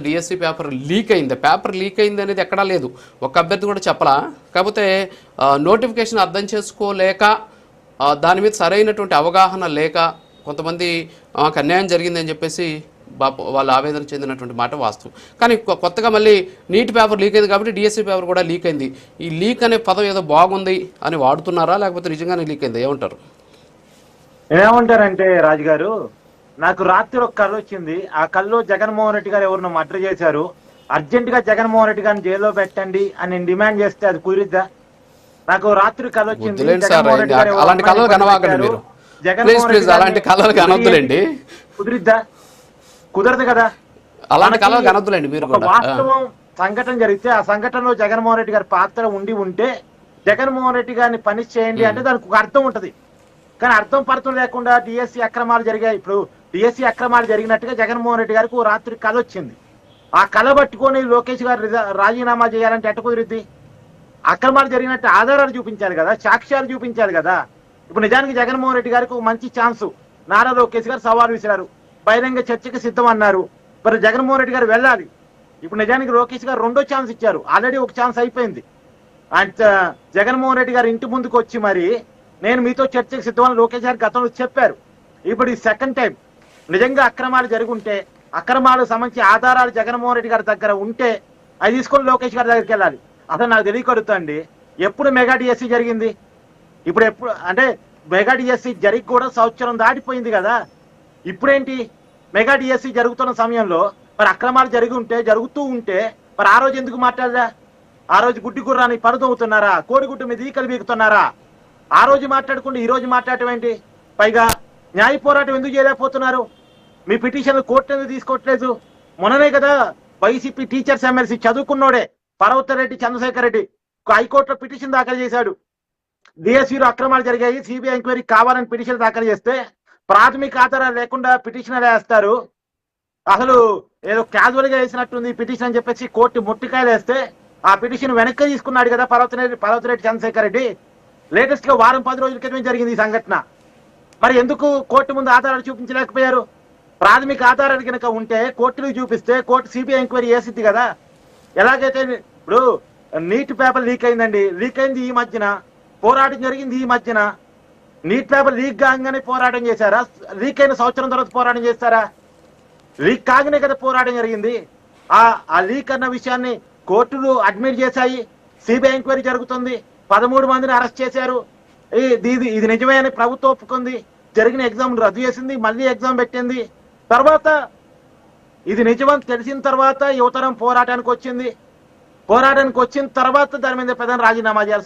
DSC paper leak అయింది అనేది ఎక్కడా లేదు. ఒక అభ్యర్థి కూడా చెప్పలా. కాకపోతే నోటిఫికేషన్ అర్థం చేసుకోలేక దాని మీద సరైనటువంటి అవగాహన లేక కొంతమంది అన్యాయం జరిగిందని చెప్పేసి వాళ్ళు ఆవేదన చెందినటువంటి మాట వాస్తవం. కానీ కొత్తగా మళ్ళీ నీట్ పేపర్ లీక్ అయింది కాబట్టి డిఎస్సి పేపర్ కూడా లీక్ అయింది. ఈ లీక్ అనే పదం ఏదో బాగుంది అని వాడుతున్నారా, లేకపోతే నిజంగానే లీక్ అయింది? ఏమంటారు? ఏమంటారంటే రాజుగారు, నాకు రాత్రి ఒక కళ వచ్చింది. ఆ కల్లో జగన్మోహన్ రెడ్డి గారు ఎవరినో మర్డర్ చేశారు, అర్జెంట్ గా జగన్మోహన్ రెడ్డి గారిని జైల్లో పెట్టండి అని నేను డిమాండ్ చేస్తే అది కుదిరిద్దా? నాకు రాత్రి కళ వచ్చింది. అలాంటి కళలు కనవాకండి మీరు. అలాంటి కళలు కనొద్దులేండి. కుదిరిద్దా? కుదరదు కదా. అలాంటి కళలు కనొద్దులేండి మీరు. వాస్తవం సంఘటన జరిగితే ఆ సంఘటనలో జగన్మోహన్ రెడ్డి గారి పాత్ర ఉంటే జగన్మోహన్ రెడ్డి గారిని పనిష్ చేయండి అంటే దానికి ఒక అర్థం ఉంటది. కానీ అర్థం పర్థం లేకుండా డిఎస్సి అక్రమాలు జరిగాయి. ఇప్పుడు డిఎస్సి అక్రమాలు జరిగినట్టుగా జగన్మోహన్ రెడ్డి గారికి రాత్రి కళ వచ్చింది. ఆ కళ పట్టుకొని లోకేష్ గారు రాజీనామా చేయాలంటే ఎట్ట కుదిరిద్ది? అక్రమాలు జరిగినట్టు ఆధారాలు చూపించాలి కదా, సాక్ష్యాలు చూపించాలి కదా. ఇప్పుడు నిజానికి జగన్మోహన్ రెడ్డి గారికి ఒక మంచి ఛాన్సు. నారా లోకేష్ గారు సవాల్ విసిరారు, బహిరంగ చర్చకి సిద్ధం అన్నారు. మరి జగన్మోహన్ రెడ్డి గారు వెళ్ళాలి. ఇప్పుడు నిజానికి లోకేష్ గారు రెండో ఛాన్స్ ఇచ్చారు, ఆల్రెడీ ఒక ఛాన్స్ అయిపోయింది. జగన్మోహన్ రెడ్డి గారు ఇంటి ముందుకు వచ్చి మరి నేను మీతో చర్చకు సిద్ధమని లోకేష్ గారు గతంలో చెప్పారు. ఇప్పుడు ఈ సెకండ్ టైం నిజంగా అక్రమాలు జరుగుంటే, అక్రమాలకు సంబంధించి ఆధారాలు జగన్మోహన్ రెడ్డి గారి దగ్గర ఉంటే అది తీసుకొని లోకేష్ గారి దగ్గరికి వెళ్ళాలి. అసలు నాకు తెలియకడుగుతండి, ఎప్పుడు మెగా డిఎస్సి జరిగింది? ఇప్పుడు ఎప్పుడు అంటే మెగా డిఎస్సి జరిగి కూడా సంవత్సరం దాటిపోయింది కదా. ఇప్పుడేంటి మెగా డిఎస్సి జరుగుతున్న సమయంలో మరి అక్రమాలు జరుగుతూ ఉంటే మరి ఆ రోజు ఎందుకు మాట్లాడదా? ఆ రోజు గుడ్డి గుర్రాన్ని పరుదవుతున్నారా, కోడిగుడ్డు మీద ఈకలు బీగుతున్నారా? ఆ రోజు మాట్లాడుకుంటే ఈ రోజు మాట్లాడటం ఏంటి? పైగా న్యాయ పోరాటం ఎందుకు చేయలేకపోతున్నారు? మీ పిటిషన్ కోర్టు ఎందుకు తీసుకోవట్లేదు? మొన్ననే కదా వైసీపీ టీచర్స్ ఎమ్మెల్సీ చదువుకున్నోడే పర్వతరెడ్డి చంద్రశేఖర్ రెడ్డి హైకోర్టులో పిటిషన్ దాఖలు చేశాడు. డిఎస్సీలో అక్రమాలు జరిగాయి, సిబిఐ ఎంక్వైరీ కావాలని పిటిషన్ దాఖలు చేస్తే ప్రాథమిక ఆధారాలు లేకుండా పిటిషన్ వేస్తారు. అసలు ఏదో క్యాజువల్ గా వేసినట్టుంది పిటిషన్ అని చెప్పేసి కోర్టు ముట్టికాయలు వేస్తే ఆ పిటిషన్ వెనక్కి తీసుకున్నాడు కదా పర్వతరెడ్డి చంద్రశేఖర్ రెడ్డి. లేటెస్ట్ గా వారం 10 రోజుల క్రితం జరిగింది ఈ సంఘటన. మరి ఎందుకు కోర్టు ముందు ఆధారాలు చూపించలేకపోయారు? ప్రాథమిక ఆధారాలు కనుక ఉంటే కోర్టులు చూపిస్తే కోర్టు సిబిఐ ఎంక్వైరీ చేసిద్ది కదా. ఎలాగైతే ఇప్పుడు నీట్ పేపర్ లీక్ అయిందండి, లీక్ అయింది ఈ మధ్యన, పోరాటం జరిగింది ఈ మధ్యన. నీట్ పేపర్ లీక్ కాగానే పోరాటం చేశారా? లీక్ అయిన సంవత్సరం తర్వాత పోరాటం చేస్తారా? లీక్ కాగానే కదా పోరాటం జరిగింది. ఆ లీక్ అన్న విషయాన్ని కోర్టులు అడ్మిట్ చేశాయి, సిబిఐ ఎంక్వైరీ జరుగుతుంది, 13 మందిని అరెస్ట్ చేశారు. ఇది నిజమే అని ప్రభుత్వం ఒప్పుకుంది, జరిగిన ఎగ్జామ్ రద్దు చేసింది, మళ్ళీ ఎగ్జామ్ పెట్టింది. తర్వాత ఇది నిజమని తెలిసిన తర్వాత యువతరం పోరాటానికి వచ్చింది. పోరాటానికి వచ్చిన తర్వాత దాని మీద ప్రధాని రాజీనామా చేయాల్సి